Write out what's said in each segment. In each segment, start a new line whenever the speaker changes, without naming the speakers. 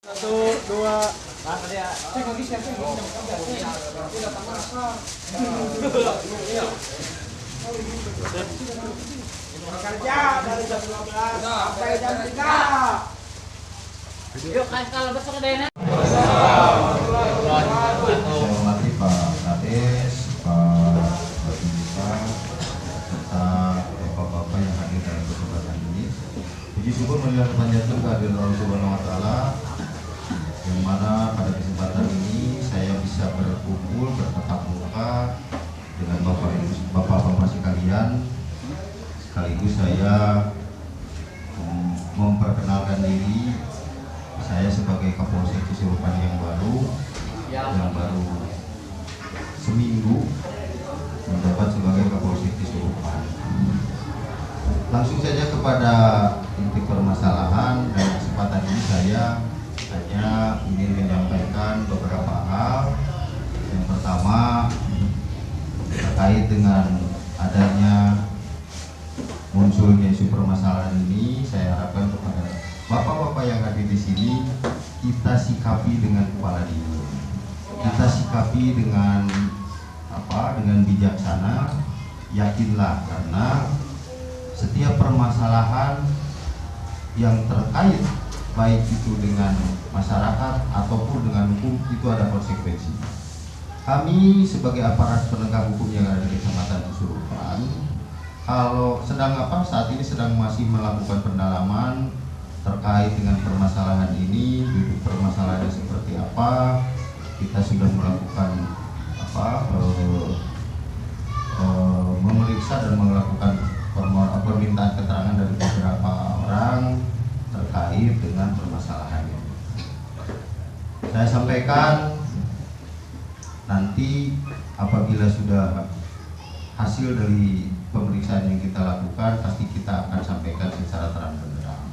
Satu, dua.
Kerja dari jam 12 sampai jam 3.
Yuk, kalau besok ada yang
Saya hormati Pak Kades, Pak Babinsa, serta bapak-bapak yang hadir dalam kesempatan ini. Puji syukur melihat panjatkan kehadiran Allah Subhanahu Wa Taala, yang mana pada kesempatan ini saya bisa berkumpul bertatap muka dengan bapak-bapak sekalian. Sekaligus saya memperkenalkan diri. Saya sebagai Kapolsek Cisurupan yang baru seminggu menjabat sebagai Kapolsek Cisurupan. Langsung saja kepada inti permasalahan, dan kesempatan ini saya hanya ingin menyampaikan beberapa hal. Yang pertama terkait dengan adanya munculnya isu permasalahan ini, saya harapkan kepada bapak-bapak yang hadir di sini, kita sikapi dengan kepala dingin, kita sikapi dengan bijaksana. Yakinlah, karena setiap permasalahan yang terkait baik itu dengan masyarakat ataupun dengan hukum itu ada konsekuensi. Kami sebagai aparat penegak hukum yang ada di Kecamatan Cisurupan, kalau saat ini sedang masih melakukan pendalaman terkait dengan permasalahan ini, duduk permasalahannya seperti apa. Kita sudah melakukan memeriksa dan melakukan permintaan keterangan dari beberapa orang terkait dengan permasalahannya. Saya sampaikan nanti apabila sudah hasil dari pemeriksaan yang kita lakukan, pasti kita akan sampaikan secara terang-benderang.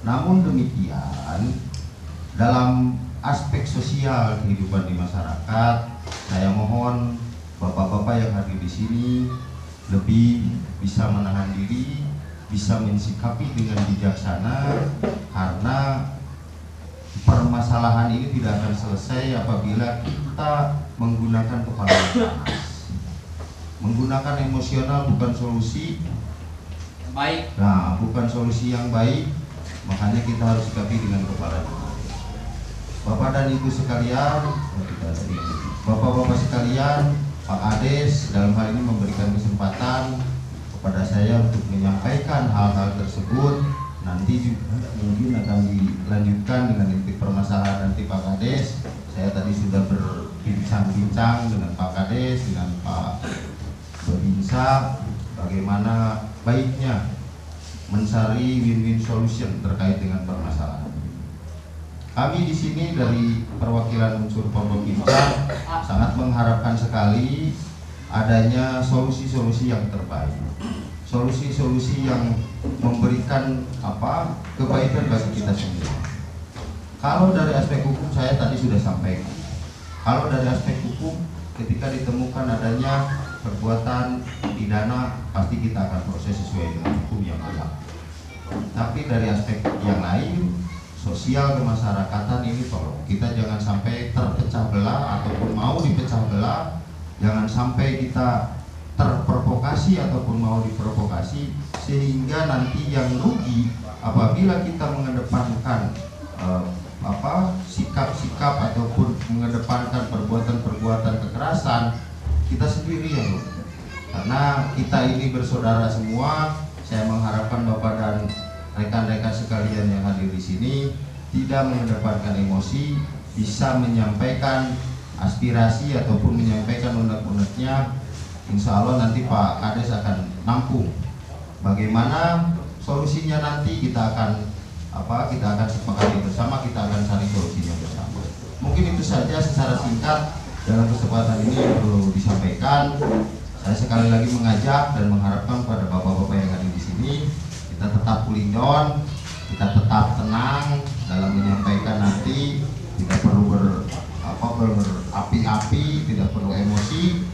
Namun demikian, dalam aspek sosial kehidupan di masyarakat, saya mohon bapak-bapak yang hadir di sini lebih bisa menahan diri, bisa mensikapi dengan bijaksana, karena permasalahan ini tidak akan selesai apabila kita menggunakan kepala yang panas. Menggunakan emosional bukan solusi
yang baik.
Nah, bukan solusi yang baik. Makanya kita harus sikapi dengan kepala dingin. Bapak dan Ibu sekalian, bapak-bapak sekalian, Pak Kades dalam hal ini memberikan kesempatan kepada saya untuk menyampaikan hal-hal tersebut. Nanti juga mungkin akan dilanjutkan dengan inti permasalahan nanti Pak Kades. Saya tadi sudah berbincang-bincang dengan Pak Kades, dengan Pak Babinsa, bagaimana baiknya mencari win-win solution terkait dengan permasalahan. Kami di sini dari perwakilan unsur Babinsa sangat mengharapkan sekali adanya solusi-solusi yang terbaik, solusi-solusi yang memberikan kebaikan bagi kita semua. Kalau dari aspek hukum saya tadi sudah sampaikan. Kalau dari aspek hukum, ketika ditemukan adanya perbuatan pidana, pasti kita akan proses sesuai dengan hukum yang berlaku. Tapi dari aspek yang lain, sosial kemasyarakatan ini tolong kita jangan sampai terpecah belah ataupun mau dipecah belah. Jangan sampai kita terprovokasi ataupun mau diprovokasi, sehingga nanti yang rugi apabila kita mengedepankan sikap-sikap ataupun mengedepankan perbuatan-perbuatan kekerasan, kita sendiri yang rugi. Karena kita ini bersaudara semua. Saya mengharapkan Bapak dan rekan-rekan sekalian yang hadir di sini tidak mengedepankan emosi, bisa menyampaikan aspirasi ataupun menyampaikan unek-uneknya. Insya Allah nanti Pak Kades akan nampung. Bagaimana solusinya nanti kita akan sepakati bersama, kita akan cari solusinya bersama. Mungkin itu saja secara singkat dalam kesempatan ini yang perlu disampaikan. Saya sekali lagi mengajak dan mengharapkan pada bapak-bapak yang hadir di sini, kita tetap kulinyon, kita tetap tenang dalam menyampaikan nanti, tidak perlu berapi-api, tidak perlu emosi.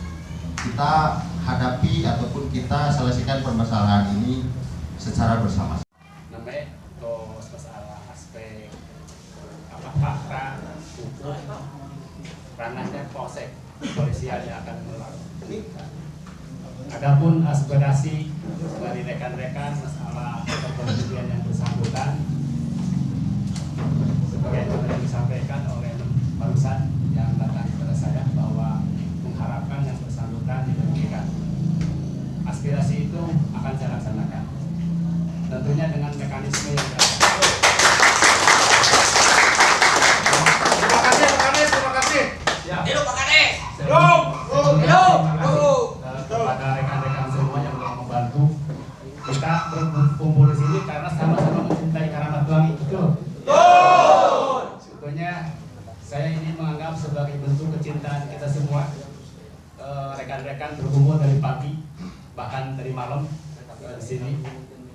Kita hadapi ataupun kita selesaikan permasalahan ini secara bersama-sama.
Namanya masalah aspek fakta hukum ranahnya polsek kepolisian yang akan melakukan. Adapun aspirasi dari rekan-rekan masalah kepolisian yang bersangkutan sebagai yang disampaikan oleh barusan yang datang kepada saya bahwa mengharapkan yang bersangkutan diberhentikan. Aspirasi itu akan saya laksanakan, tentunya dengan mekanisme yang beragam.
Terima kasih Pak Kades, terima kasih.
Hidup Pak Kades.
Hidup.
Kepada rekan-rekan semua yang telah membantu kita berkumpul di sini karena sama-sama mencintai Karamat Pelangi, betul? Sebetulnya saya ini menganggap sebagai bentuk kecintaan kita semua. Rekan-rekan berkumpul dari pagi bahkan dari malam di sini.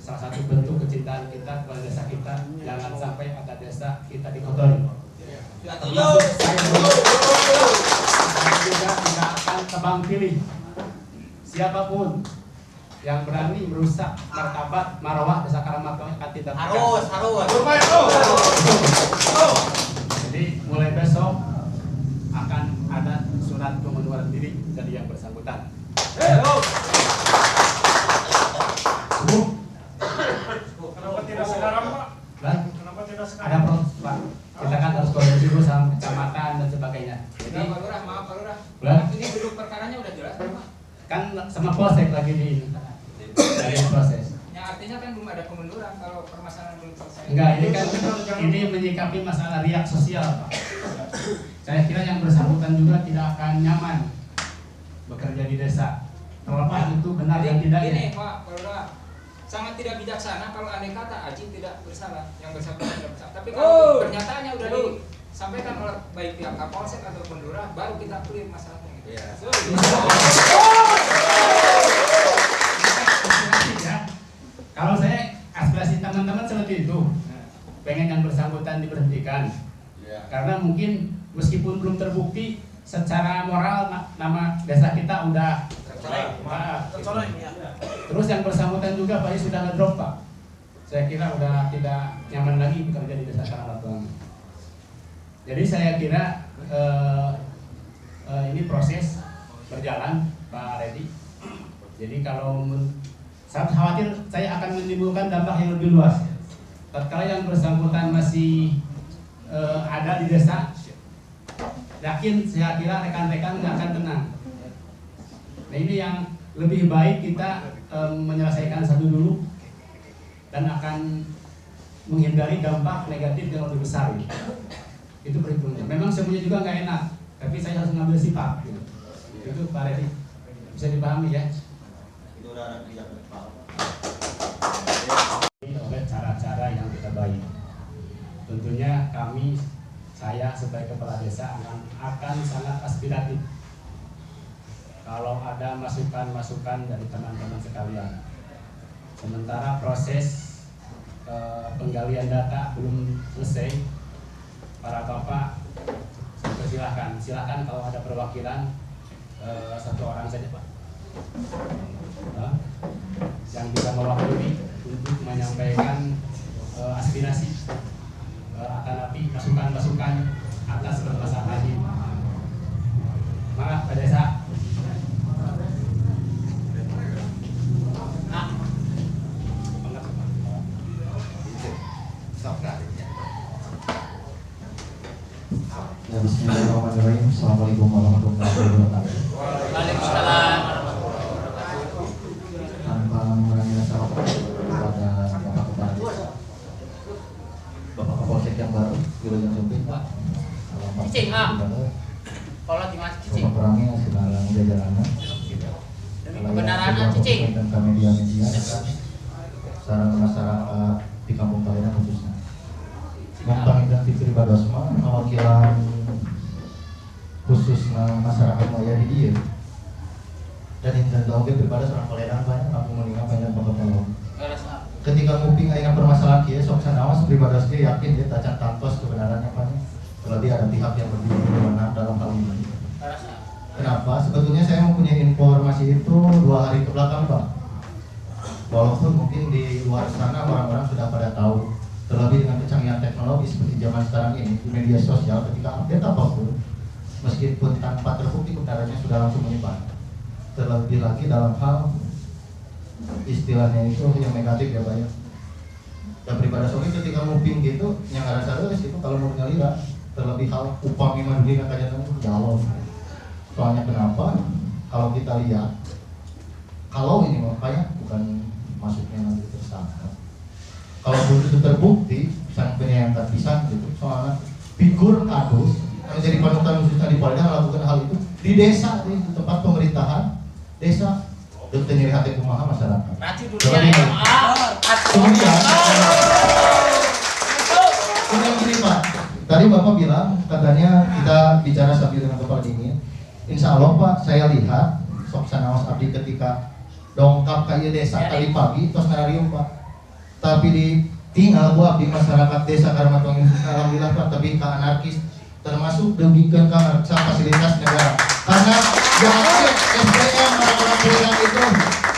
Salah satu bentuk kecintaan kita kepada desa kita. Jangan sampai ada desa kita dikotori. Saya juga tidak akan tebang pilih siapapun yang berani merusak martabat marwah desa Karamat Pelangi akan tidak
Harus.
Jadi mulai besok akan ada surat pengunduran diri dari yang bersangkutan.
Kenapa tidak sekarang, Pak?
Dan
Kenapa tidak sekarang?
ada proses, Pak. Kita kan harus koordinasi dulu sama kecamatan dan sebagainya. Jadi
Pak Lurah, maaf Pak Lurah.
Lah?
Ini duduk perkaranya udah jelas Pak.
kan sama polsek lagi di dari proses.
Yang artinya kan belum ada pengunduran kalau permasalahan belum selesai.
Enggak, ini kan ini menyikapi masalah riak sosial, Pak. Saya kira yang bersangkutan juga tidak akan nyaman bekerja di desa. Terlepas itu benar dan tidaknya.
Ini Pak Lurah, sangat tidak bijaksana kalau andai kata Aji tidak bersalah, yang bersangkutan tidak bersalah. Tapi kalau pernyataannya udah disampaikan oleh baik pihak Kapolsek ataupun Lurah, baru kita clear masalahnya. Gitu.
Ya. Kalau saya aspirasi teman-teman seperti itu, pengen yang bersangkutan diberhentikan, karena mungkin meskipun belum terbukti secara moral nama desa kita udah tercolek. Terus yang bersangkutan juga Pak sudah ngedrop, Pak. Saya kira udah tidak nyaman lagi bekerja di desa Karamat Pelangi. Jadi saya kira ini proses berjalan, Pak Reddy. Jadi kalau saya khawatir saya akan menimbulkan dampak yang lebih luas. Tatkala yang bersangkutan masih ada di desa, yakin saya kira rekan-rekan nggak akan tenang. Nah ini yang lebih baik kita menyelesaikan satu dulu dan akan menghindari dampak negatif yang lebih besar. Itu perhitungannya. Memang semuanya juga nggak enak, tapi saya harus mengambil sikap. Itu Pak Reddy, bisa dipahami ya?
Itu udah ada
oleh cara-cara yang kita baik. Tentunya saya sebagai kepala desa akan sangat aspiratif. Kalau ada masukan-masukan dari teman-teman sekalian. Sementara proses penggalian data belum selesai, para bapak silahkan kalau ada perwakilan satu orang saja Pak yang bisa mewakili untuk menyampaikan aspirasi akan tapi masukan-masukan atas permasalahan ini. Maaf Pak Desa.
Ya, bismillahirrahmanirrahim. Assalamualaikum warahmatullahi wabarakatuh.
Waalaikumsalam.
Tanpa mengurangi rasa hormat kepada Bapak Kepala Desa, Bapak Kapolsek yang baru, Wilujeng Sumping,
Cicing, kalau di Mas Cicing.
Bapak Perangi, segala jajarannya,
Kebenarannya Cicing.
dan media-media, sarana masyarakat di Kampung Kalian khususnya. Gampang identik pribadosma, wakilan khusus masyarakat Maya di dia. Dan ini dan oke pribadi seorang koledan banyak, aku meninggal banyak bapak-bapak. Ketika nguping ayat permasalahan kia, sok sanawas pribados dia yakin dia tacan tantos kebenarannya apa nih. Terlebih ada pihak yang berwenang dalam hal ini. Kenapa? Sebetulnya saya mempunyai informasi itu 2 hari ke belakang, Pak. Walaupun mungkin di luar sana orang-orang sudah pada tahu. Terlebih dengan kecanggihan teknologi seperti zaman sekarang ini di media sosial, ketika update apapun, meskipun tanpa terbukti kebenarannya sudah langsung menyebar. Terlebih lagi dalam hal istilahnya itu yang negatif ya Pak ya. Dan pribadi soalnya ketika moving gitu, yang ada serius itu kalau mau ngelira, terlebih hal upami mandiri katanya itu jauh. Soalnya kenapa? Kalau kita lihat, kalau ini makanya bukan masuknya nanti tersangka. Kalau itu terbukti, sang penyayangkan pisang gitu, soalnya figur kadus yang menjadi panutan khususnya di Polda melakukan hal itu di desa, di tempat pemerintahan desa, dokter nyeri hati kumaha masyarakat. Kemudian gini Pak, tadi Bapak bilang katanya kita bicara sambil dengan kepala dingin. Insya Allah Pak, saya lihat sok sanaos abdi ketika dongkap ke desa tadi pagi terus ngararium Pak. Tapi ditinggal buat di masyarakat desa Karmatong alhamdulillah Pak, tapi ke anarkis termasuk demikian ke fasilitas negara karena yang SDM orang-orang pilihan itu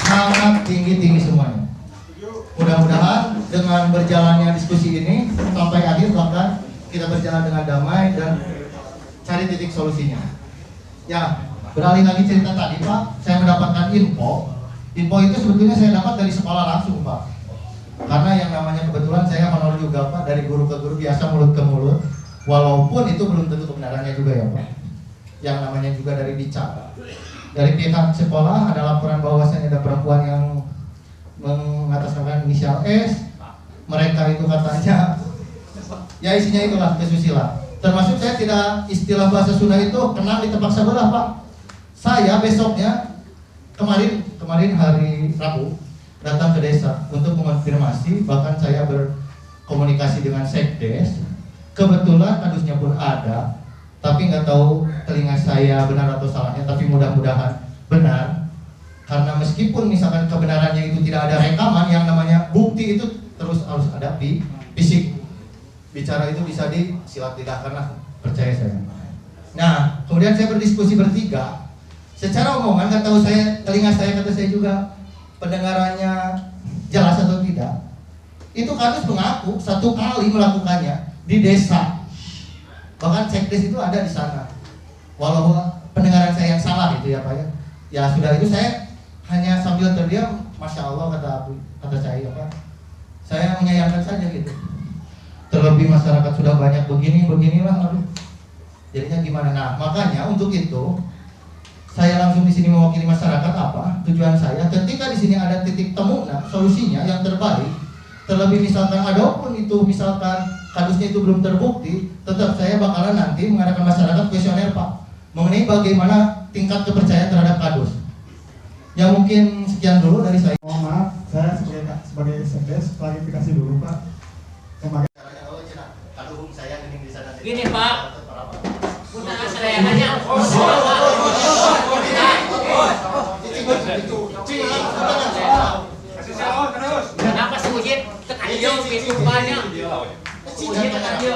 sangat tinggi semuanya. Mudah-mudahan dengan berjalannya diskusi ini sampai akhir bahkan kita berjalan dengan damai dan cari titik solusinya. Ya, beralih lagi cerita tadi Pak, saya mendapatkan info itu sebetulnya saya dapat dari sekolah langsung Pak. Karena yang namanya kebetulan saya honor juga Pak, dari guru ke guru biasa mulut ke mulut, walaupun itu belum tentu kebenarannya juga ya Pak. Yang namanya juga dari bicara. Dari pihak sekolah ada laporan bahwasannya ada perempuan yang mengatasnamakan inisial S. Mereka itu katanya, ya isinya itulah kesusila. Termasuk saya tidak istilah bahasa Sunda itu kenal di tempat sebelah Pak. Saya besoknya kemarin hari Rabu datang ke desa untuk mengonfirmasi, bahkan saya berkomunikasi dengan Sekdes. Kebetulan kadusnya pun ada, tapi nggak tahu telinga saya benar atau salahnya, tapi mudah-mudahan benar. Karena meskipun misalkan kebenarannya itu tidak ada rekaman, yang namanya bukti itu terus harus ada di fisik. Bicara itu bisa disilat lidahkan lah, percaya saya. Nah, kemudian saya berdiskusi bertiga. Secara omongan nggak tahu telinga saya kata saya juga pendengarannya jelas atau tidak. Itu kadus mengaku satu kali melakukannya di desa. Bahkan Sekdes itu ada di sana. Walau pendengaran saya yang salah itu ya Pak ya. Ya sudah itu saya hanya sambil terdiam, Masya Allah kata saya Pak. Saya menyayangkan saja gitu. Terlebih masyarakat sudah banyak beginilah aduh. Jadinya gimana? Nah, makanya untuk itu saya langsung di sini mewakili masyarakat apa? Tujuan saya ketika di sini ada titik temu, nah solusinya yang terbaik. Terlebih misalkan adapun itu misalkan kadusnya itu belum terbukti, tetap saya bakalan nanti mengadakan masyarakat kuesioner Pak mengenai bagaimana tingkat kepercayaan terhadap kadus. Ya mungkin sekian dulu dari saya.
Mohon maaf, saya sebagai Sekdes klarifikasi dulu Pak. Kemarin
Gini Pak, punten saya hanya. Kenapa si Ujit tekan dia pintu banyak? Ujit tekan dia.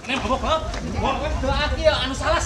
Ini mabok, anu salah.